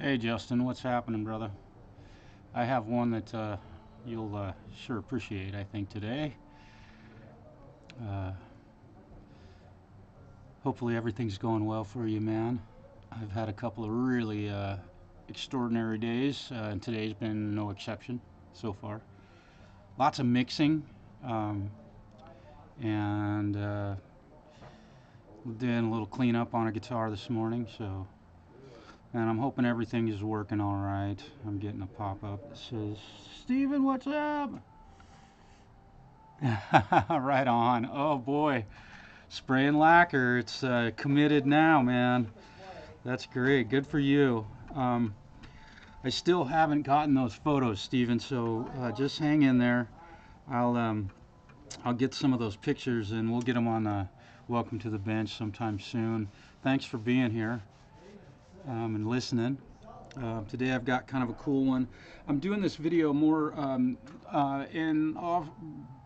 Hey Justin, what's happening, brother? I have one that you'll sure appreciate, I think, today. Uh, Hopefully everything's going well for you, man. I've had a couple of really extraordinary days, and today's been no exception so far. Lots of mixing, um, and doing a little cleanup on a guitar this morning, and I'm hoping everything is working all right. I'm getting a pop-up that says, Steven, what's up? Right on. Oh boy, spraying lacquer. It's committed now, man. That's great. Good for you. Um, I still haven't gotten those photos, Steven. So just hang in there. I'll um, I'll get some of those pictures and we'll get them on Welcome to the Bench sometime soon. Thanks for being here and listening. Today I've got kind of a cool one. I'm doing this video more in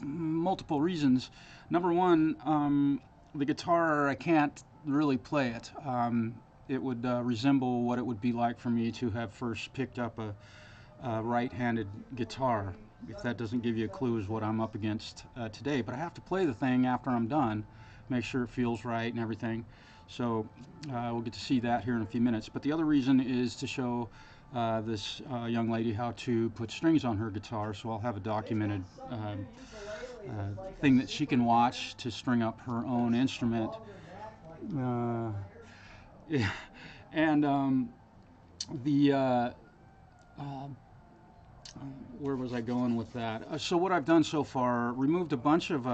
multiple reasons. Number one, the guitar, I can't really play it. It would resemble what it would be like for me to have first picked up a right-handed guitar, if that doesn't give you a clue as what I'm up against today. But I have to play the thing after I'm done, make sure it feels right and everything. So we'll get to see that here in a few minutes. But the other reason is to show this young lady how to put strings on her guitar. So I'll have a documented thing that she can watch to string up her own instrument. Yeah. And the where was I going with that? So what I've done so far, removed a bunch of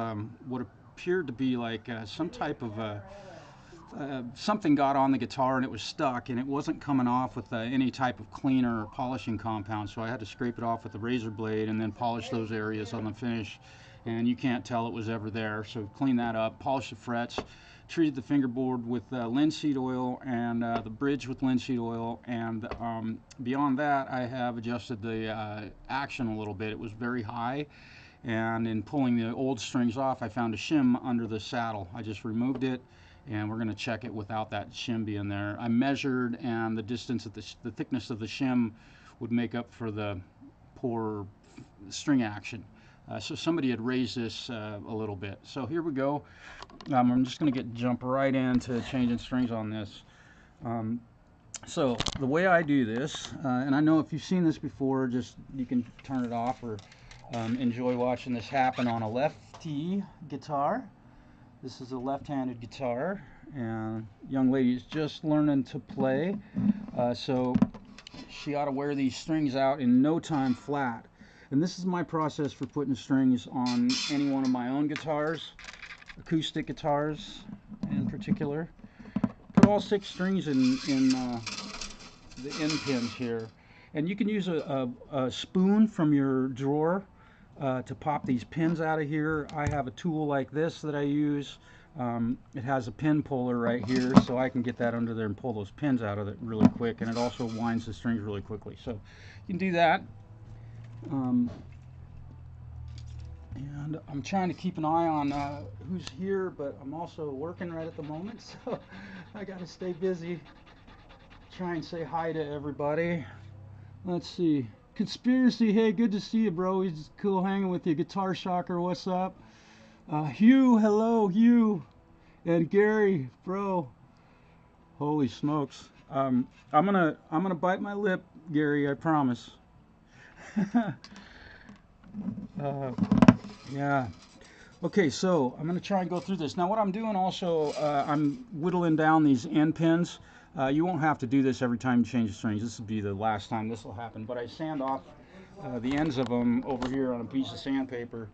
what appeared to be like some type of something got on the guitar and it was stuck and it wasn't coming off with any type of cleaner or polishing compound, so I had to scrape it off with a razor blade and then polish those areas on the finish, and you can't tell it was ever there. So clean that up, polish the frets, treated the fingerboard with linseed oil and the bridge with linseed oil, and beyond that I have adjusted the action a little bit. It was very high, and in pulling the old strings off I found a shim under the saddle. I just removed it and we're going to check it without that shim being there. I measured, and the distance of the thickness of the shim would make up for the poor string action. So somebody had raised this a little bit. So here we go. I'm just going to jump right into changing strings on this. So the way I do this, and I know if you've seen this before, just you can turn it off or enjoy watching this happen on a lefty guitar. This is a left-handed guitar, and young lady is just learning to play, so she ought to wear these strings out in no time flat. And this is my process for putting strings on any one of my own guitars, acoustic guitars in particular. Put all 6 strings in the end pins here, and you can use a spoon from your drawer to pop these pins out of here. I have a tool like this that I use. It has a pin puller right here, so I can get that under there and pull those pins out of it really quick, and it also winds the strings really quickly. So you can do that. And I'm trying to keep an eye on who's here, but I'm also working right at the moment, so I gotta stay busy. Try and say hi to everybody. Let's see. Conspiracy, hey, good to see you, bro. He's cool hanging with you. Guitar Shocker, what's up? Hugh, hello, Hugh. And Gary, bro. Holy smokes. I'm gonna bite my lip, Gary, I promise. Yeah. Okay, so I'm gonna try and go through this. Now what I'm doing also, I'm whittling down these end pins. You won't have to do this every time you change the strings. This will be the last time this will happen. But I sand off the ends of them over here on a piece of sandpaper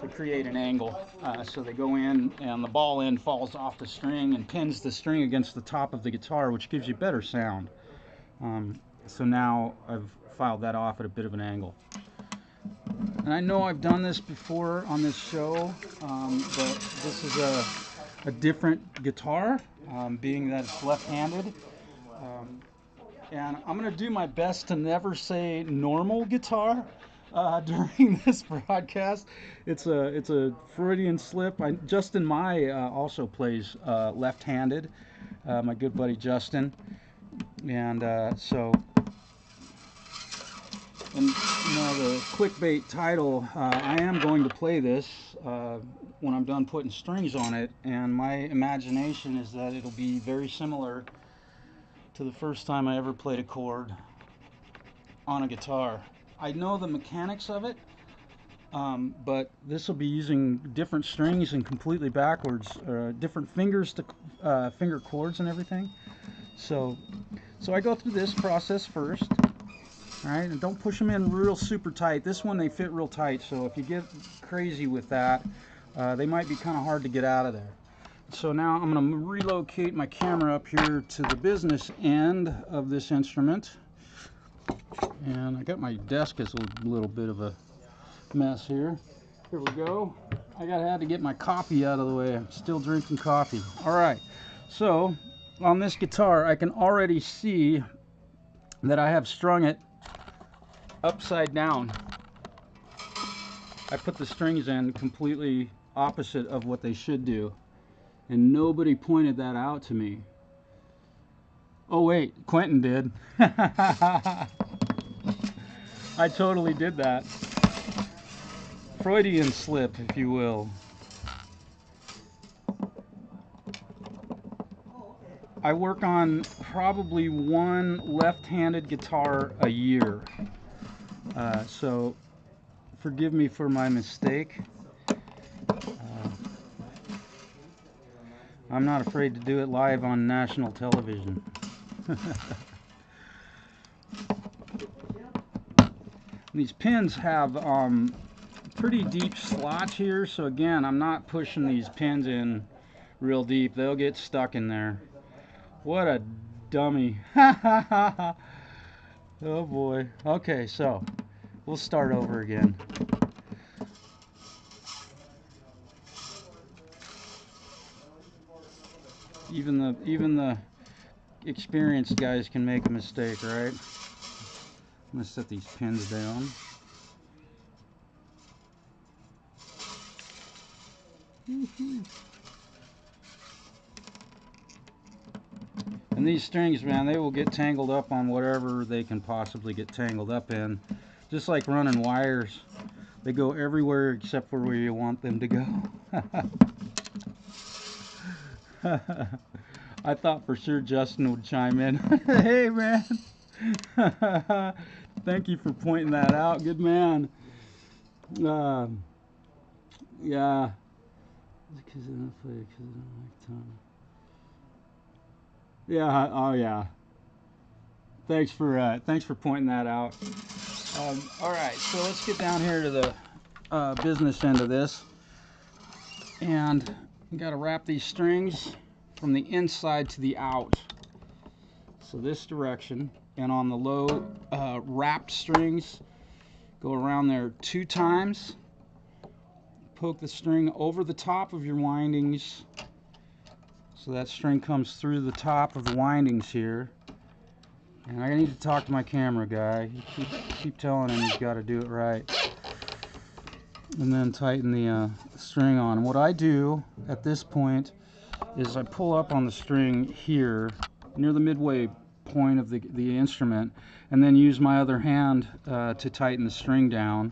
to create an angle. So they go in and the ball end falls off the string and pins the string against the top of the guitar, which gives you better sound. So now I've filed that off at a bit of an angle. And I know I've done this before on this show, but this is a different guitar, being that it's left-handed. And I'm going to do my best to never say normal guitar during this broadcast. It's a Freudian slip. Justin Mai also plays left-handed, my good buddy Justin. And so And you know, the clickbait title, I am going to play this when I'm done putting strings on it, and my imagination is that it'll be very similar to the first time I ever played a chord on a guitar. I know the mechanics of it, but this will be using different strings and completely backwards, different fingers to finger chords and everything. So I go through this process first. All right, and don't push them in real super tight. This one, they fit real tight, so if you get crazy with that, they might be kind of hard to get out of there. So now I'm going to relocate my camera up here to the business end of this instrument. And I got my desk as a little bit of a mess here. Here we go. I had to get my coffee out of the way. I'm still drinking coffee. All right, so on this guitar, I can already see that I have strung it upside down. I put the strings in completely opposite of what they should do, and nobody pointed that out to me. Oh wait, Quentin did. I totally did that. Freudian slip, if you will. I work on probably one left-handed guitar a year. So forgive me for my mistake. I'm not afraid to do it live on national television. These pins have pretty deep slots here, so again, I'm not pushing these pins in real deep. They'll get stuck in there. What a dummy. Oh boy. Okay, so we'll start over again. Even the experienced guys can make a mistake, right? I'm gonna set these pins down. And these strings, man, they will get tangled up on whatever they can possibly get tangled up in. Just like running wires. They go everywhere except for where you want them to go. I thought for sure Justin would chime in. Hey, man. Thank you for pointing that out. Good man. Yeah. Yeah. Oh, yeah. Thanks for pointing that out. All right. So let's get down here to the business end of this, and we got to wrap these strings from the inside to the out. So this direction, and on the low wrapped strings, go around there 2 times. Poke the string over the top of your windings, so that string comes through the top of the windings here. And I need to talk to my camera guy. Keep telling him he's got to do it right. And then tighten the string on. And what I do at this point is I pull up on the string here near the midway point of the instrument, and then use my other hand to tighten the string down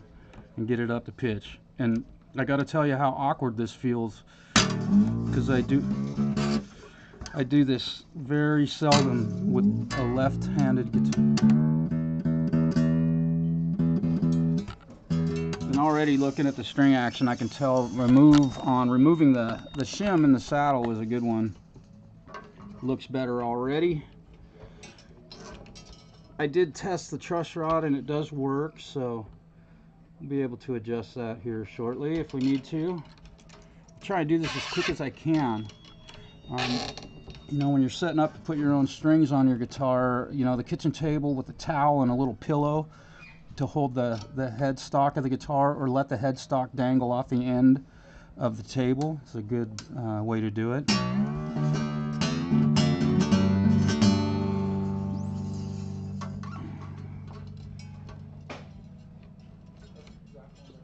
and get it up to pitch. And I got to tell you how awkward this feels, because I do this very seldom with a left-handed guitar. And already looking at the string action, I can tell removing the shim in the saddle was a good one. Looks better already. I did test the truss rod and it does work, so we'll be able to adjust that here shortly if we need to. I'll try and do this as quick as I can. You know, when you're setting up to put your own strings on your guitar, you know, the kitchen table with a towel and a little pillow to hold the headstock of the guitar, or let the headstock dangle off the end of the table. It's a good way to do it.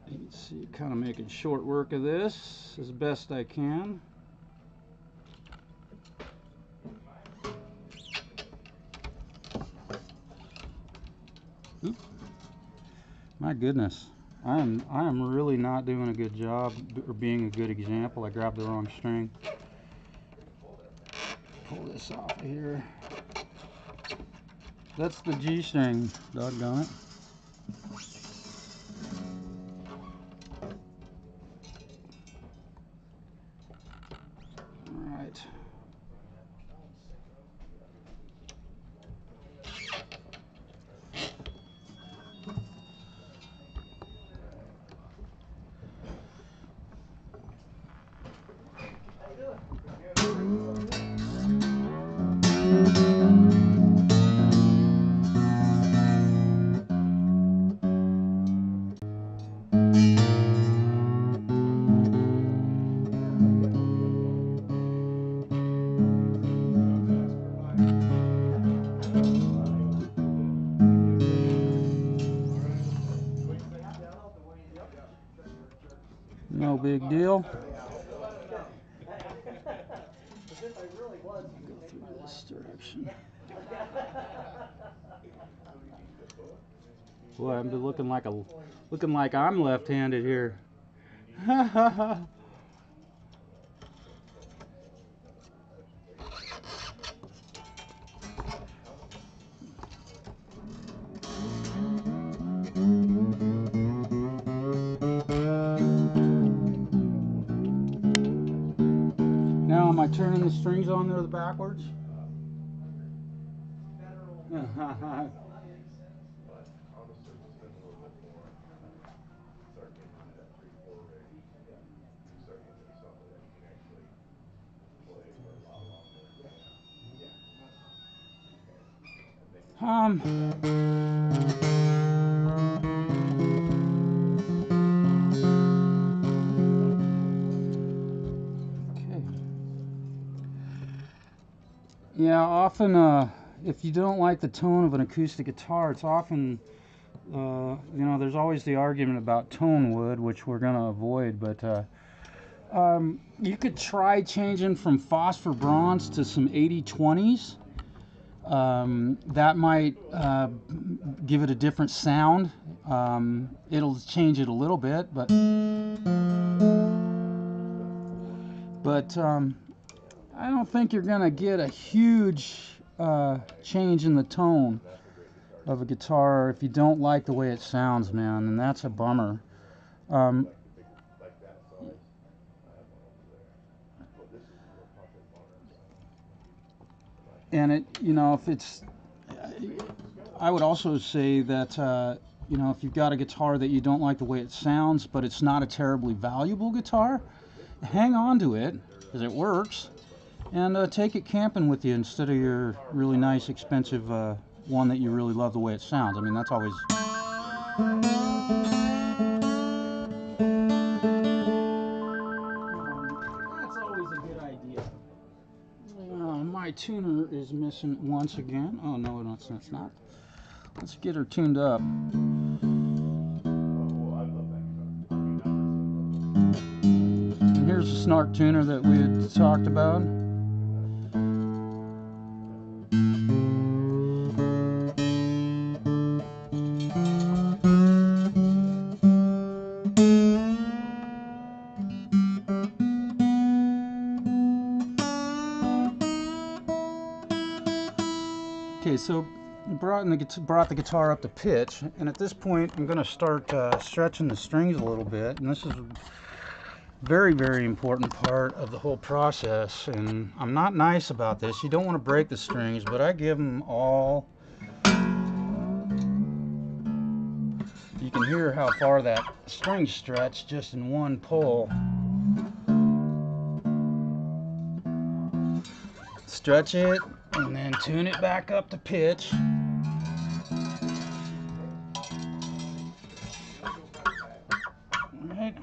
You can see, kind of making short work of this as best I can. Oop. My goodness, I am really not doing a good job or being a good example. I grabbed the wrong string. Pull this off of here. That's the G string, doggone it. All right. No big deal. Go through this direction. Boy, I'm looking like I'm left-handed here. Now, am I turning the strings on there backwards? Yeah, often if you don't like the tone of an acoustic guitar, it's often, you know, there's always the argument about tone wood, which we're going to avoid, but you could try changing from phosphor bronze to some 80/20s. That might give it a different sound. It'll change it a little bit, but I don't think you're going to get a huge change in the tone of a guitar if you don't like the way it sounds, man, and that's a bummer. And it, you know, if it's, I would also say that, you know, if you've got a guitar that you don't like the way it sounds, but it's not a terribly valuable guitar, hang on to it, because it works, and take it camping with you instead of your really nice, expensive one that you really love the way it sounds. I mean, that's always... that's always a good idea. My tuner is missing once again. Oh, no, it's not. Let's get her tuned up. And here's the snark tuner that we had talked about. Okay, so brought the guitar up to pitch, and at this point I'm going to start stretching the strings a little bit, and this is a very, very important part of the whole process, and I'm not nice about this. You don't want to break the strings, but I give them all. You can hear how far that string stretched just in one pull. Stretch it and then tune it back up to pitch. Alright.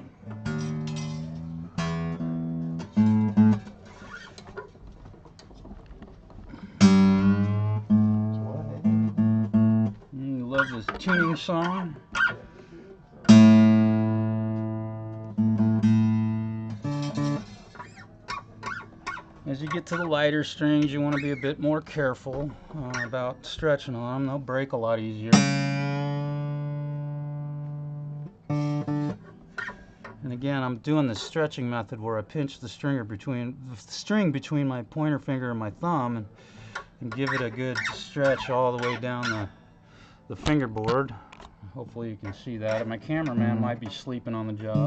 Love this tuning song. As you get to the lighter strings, you want to be a bit more careful about stretching on them. They'll break a lot easier. again, I'm doing the stretching method where I pinch the string between my pointer finger and my thumb and give it a good stretch all the way down the fingerboard. Hopefully you can see that. My cameraman might be sleeping on the job.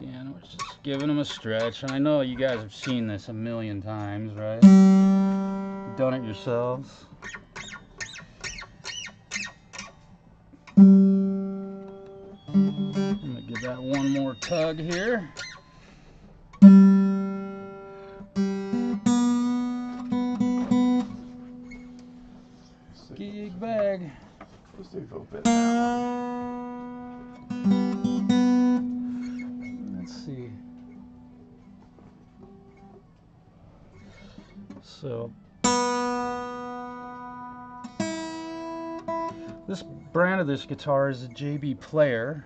Again, we're just giving him a stretch, and I know you guys have seen this a million times, right? Done it yourselves. I'm gonna give that one more tug here. Gig bag. Let's do a little bit now. Let's see. So this brand of this guitar is a JB Player.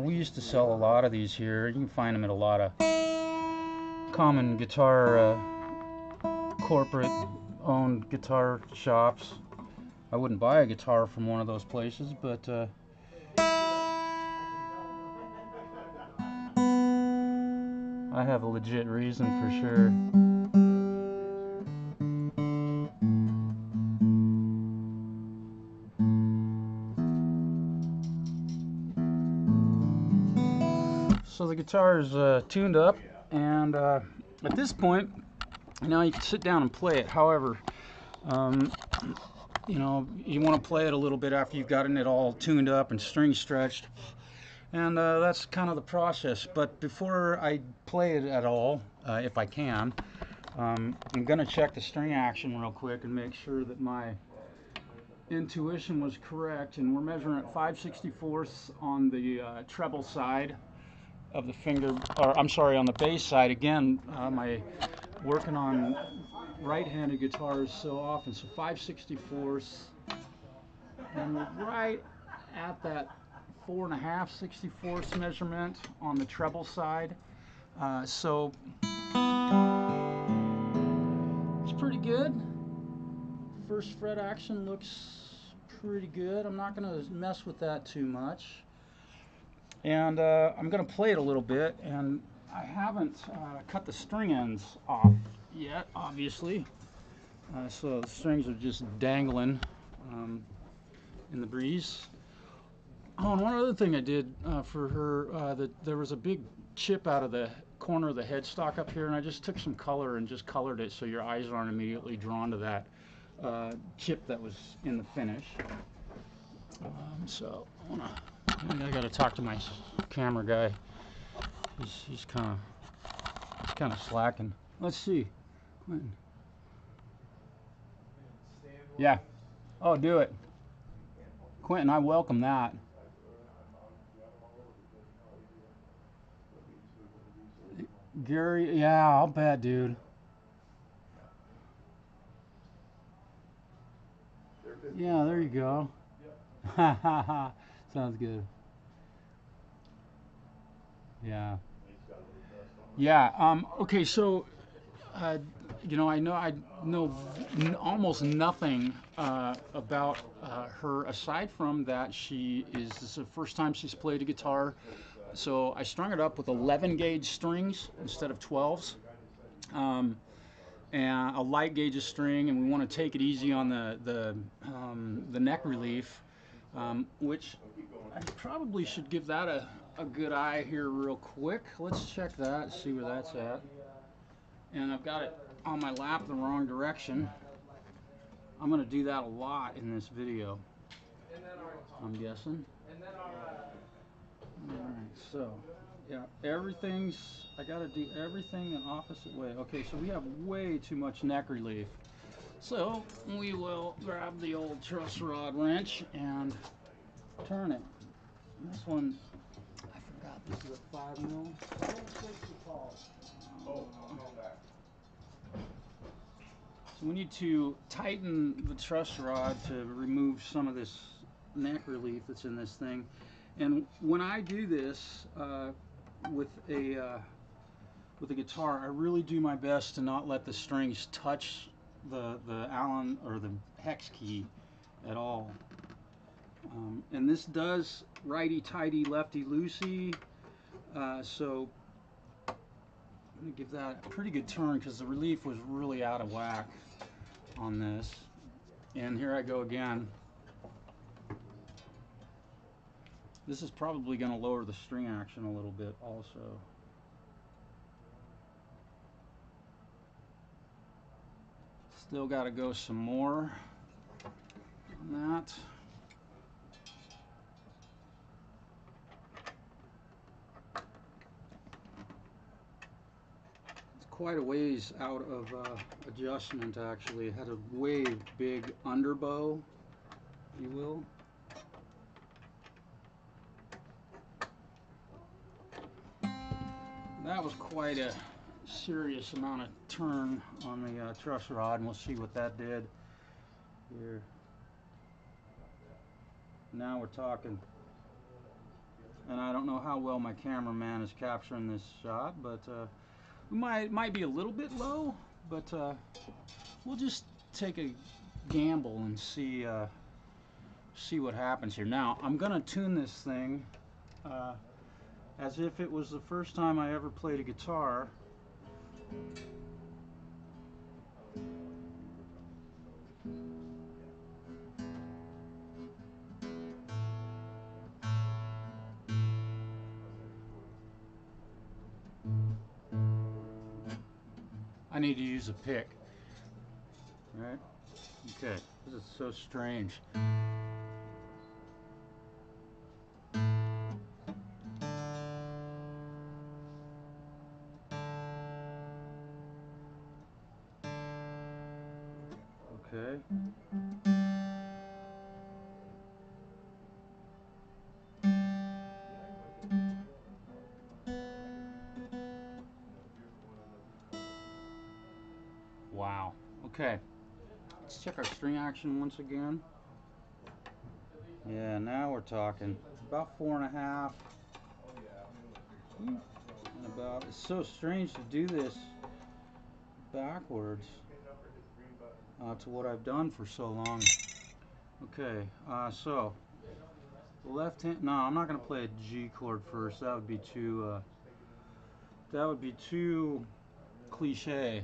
We used to sell a lot of these here. You can find them at a lot of common guitar corporate owned guitar shops. I wouldn't buy a guitar from one of those places, but I have a legit reason for sure. So the guitar is tuned up, and at this point, now you can sit down and play it. However, you know, you want to play it a little bit after you've gotten it all tuned up and string stretched, and that's kind of the process. But before I play it at all, if I can, I'm going to check the string action real quick and make sure that my intuition was correct. And we're measuring at 5/64 on the treble side of the finger, or I'm sorry, on the bass side. Again, my working on right-handed guitars so often, so 5/64, and we're right at that 4.5/64 measurement on the treble side. So it's pretty good. First fret action looks pretty good. I'm not going to mess with that too much. And I'm going to play it a little bit, and I haven't cut the string ends off yet, obviously. So the strings are just dangling in the breeze. Oh, and one other thing I did for her, there was a big chip out of the corner of the headstock up here, and I just took some color and just colored it so your eyes aren't immediately drawn to that chip that was in the finish. So I got to talk to my camera guy. He's kind of slacking. Let's see. Quentin. Yeah. Oh, do it. Quentin, I welcome that. Gary, yeah, I'll bet, dude. Yeah, there you go. Sounds good. Yeah. Yeah. Okay. So, you know, I know almost nothing about her aside from that this is the first time she's played a guitar. So I strung it up with 11 gauge strings instead of 12s, and a light gauge of string, and we want to take it easy on the neck relief, which I probably should give that a good eye here real quick. Let's check that, see where that's at. And I've got it on my lap the wrong direction. I'm going to do that a lot in this video, I'm guessing. Alright, so yeah, I got to do everything the opposite way. Okay, so we have way too much neck relief. So we will grab the old truss rod wrench and turn it. This one, I forgot this is a 5mm. So we need to tighten the truss rod to remove some of this neck relief that's in this thing. And when I do this with a guitar, I really do my best to not let the strings touch the Allen or the hex key at all. And this does righty-tighty, lefty-loosey. So I'm going to give that a pretty good turn because the relief was really out of whack on this. And here I go again. This is probably going to lower the string action a little bit also. Still got to go some more on that. It's quite a ways out of adjustment actually. It had a way big underbow, if you will. That was quite a serious amount of turn on the truss rod, and we'll see what that did here. Now we're talking. And I don't know how well my cameraman is capturing this shot, but we might be a little bit low, but we'll just take a gamble and see what happens here. Now I'm gonna tune this thing as if it was the first time I ever played a guitar. I need to use a pick. Right? Okay. This is so strange. Okay. Wow. Okay. Let's check our string action once again. Yeah, now we're talking. About 4.5. And about. It's so strange to do this backwards to what I've done for so long. Okay, so the left hand. No, I'm not going to play a G chord first. That would be too. That would be too cliche.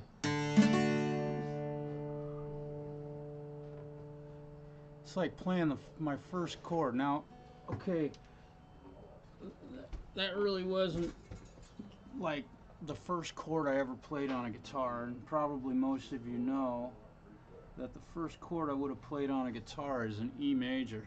It's like playing my first chord. Now, okay, that really wasn't like the first chord I ever played on a guitar, and probably most of you know that the first chord I would have played on a guitar is an E major.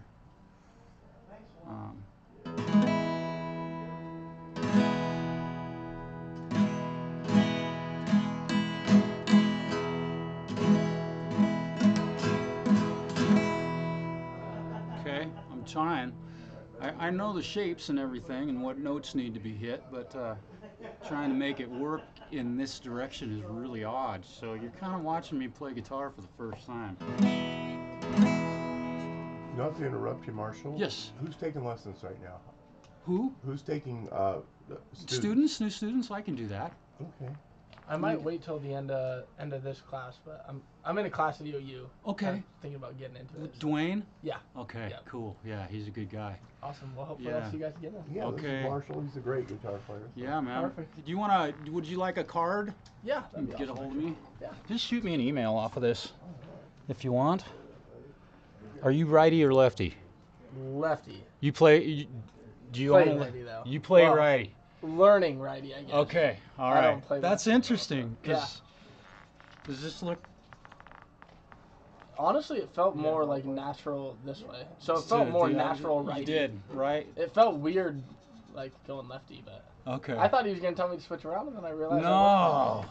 Okay, I'm trying. I know the shapes and everything and what notes need to be hit, but trying to make it work in this direction is really odd. So you're kind of watching me play guitar for the first time. Not to interrupt you, Marshall. Yes. Who's taking lessons right now? Who? Who's taking Students? New students? I can do that. Okay. I might wait till the end of this class, but I'm in a class at UU. Okay. I'm thinking about getting into it. Dwayne? Yeah. Okay, Yeah. cool. Yeah, he's a good guy. Awesome. Well, hopefully Yeah. I'll see you guys again then. Yeah, this Okay. is Marshall. He's a great guitar player. So. Yeah, man. Perfect. Do you would you like a card? Yeah. That'd be Get a awesome. hold of me? Yeah. Just shoot me an email off of this if you want. Are you righty or lefty? Lefty. You play. Do you Play own righty though. You play Well, righty. Learning righty, I guess. Okay. All I right. don't play That's lefty. interesting. Cause does this look? Honestly, it felt more like natural this way. So it felt more natural righty. You did, right? It felt weird, like going lefty, but Okay. I thought he was gonna tell me to switch around, and then I realized. I No.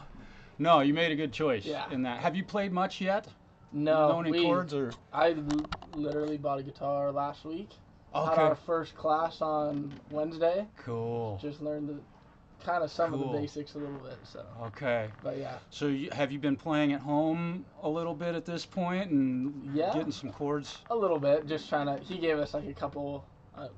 No, you made a good choice Yeah. in that. Have you played much yet? No. Know any chords or? I literally bought a guitar last week. Had Okay. our first class on Wednesday. Cool. Just learned kind of some of the Cool. basics a little bit. So, Okay. but yeah, So have you been playing at home a little bit at this point and Yeah. getting some chords? a little bit. Just trying to. He gave us like a couple.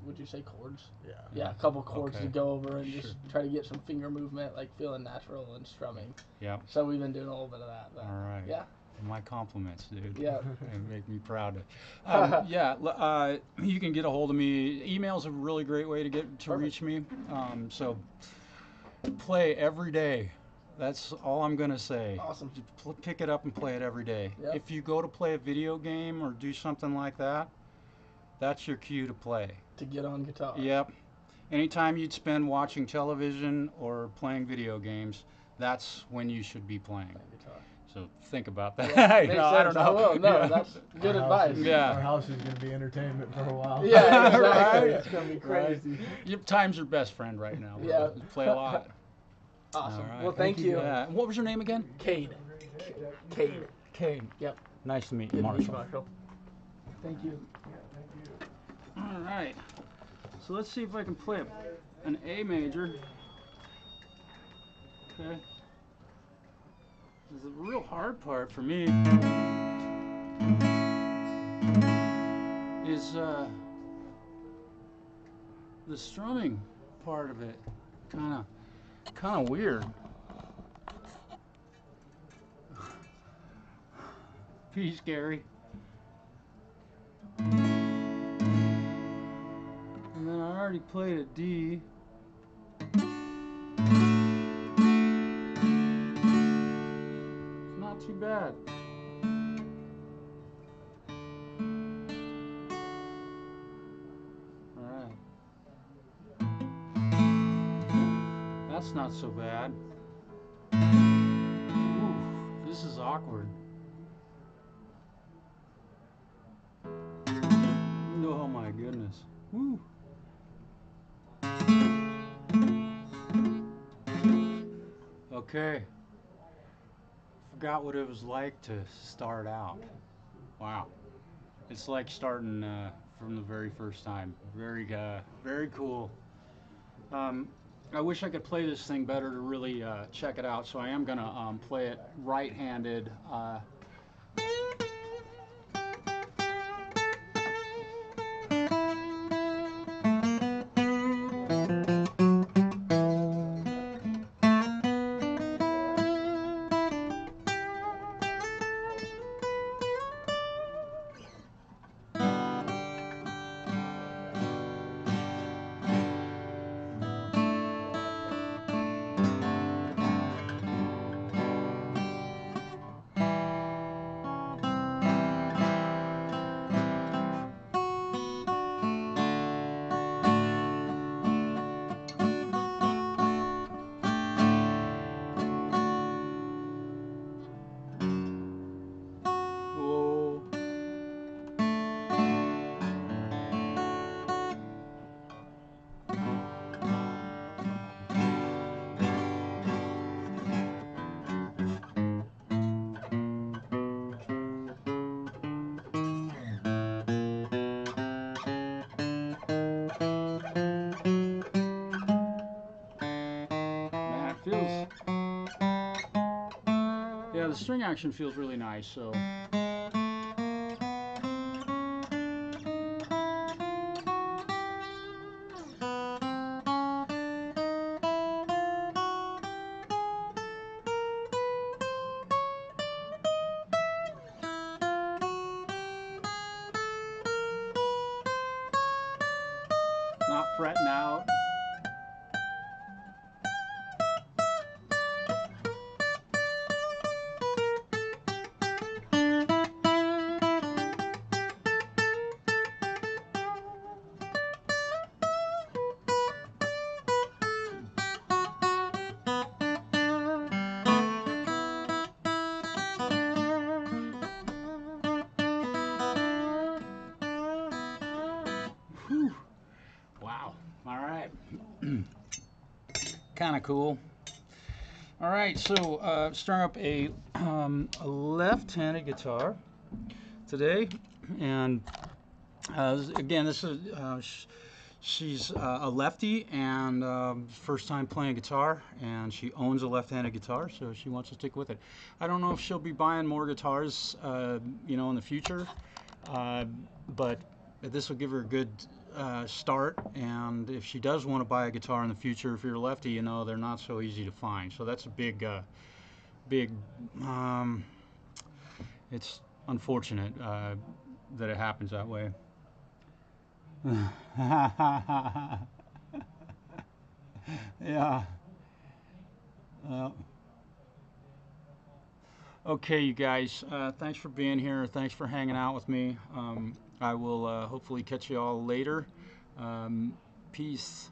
Would you say chords? Yeah. Yeah, a couple chords Okay. to go over and Sure. just try to get some finger movement, like feeling natural and strumming. Yeah. So we've been doing a little bit of that. But All right. Yeah. My compliments, dude. Yeah. And make me proud. Yeah, you can get a hold of me. Email's a really great way to reach me. So play every day. That's all I'm gonna say. Awesome. Just pick it up and play it every day. Yep. If you go to play a video game or do something like that, that's your cue to play. To get on guitar. Yep. Anytime you'd spend watching television or playing video games, that's when you should be playing. Guitar. So think about that. Yeah, You makes know, I sense. don't know. I will. No, Yeah. that's good Our advice. house is- Yeah. Our house is going to be entertainment for a while. Yeah, exactly. Right. It's gonna be crazy. Your time's your best friend right now. Yeah. You play a lot. Awesome. All right. Well, thank you. Yeah. And what was your name again? Cade. Cade. Kane. Yep. Nice to meet you, Good to meet you, Marshall. Marshall. Thank you. All right. So let's see if I can play an A major. Okay. This is the real hard part for me. Is the strumming part of it. Kind of weird. Peace, Gary. And then I already played a D. Not too bad. Alright. That's not so bad. Ooh, this is awkward. Oh my goodness. Woo. Okay. Forgot what it was like to start out. Wow. It's like starting from the very first time. Very cool. I wish I could play this thing better to really check it out, so I am gonna play it right-handed. Whoa. Man, it feels. Yeah, the string action feels really nice, so. Not fretting out. Whew. Wow. All right. Kind of cool. All right, so string up a left-handed guitar today, and again, this is she's a lefty and first time playing guitar, and she owns a left-handed guitar, so she wants to stick with it. I don't know if she'll be buying more guitars, you know, in the future, but this will give her a good start, and if she does want to buy a guitar in the future, if you're a lefty, you know, they're not so easy to find, so that's a big it's unfortunate that it happens that way. Yeah. Okay, you guys. Thanks for being here. Thanks for hanging out with me. I will hopefully catch you all later. Peace.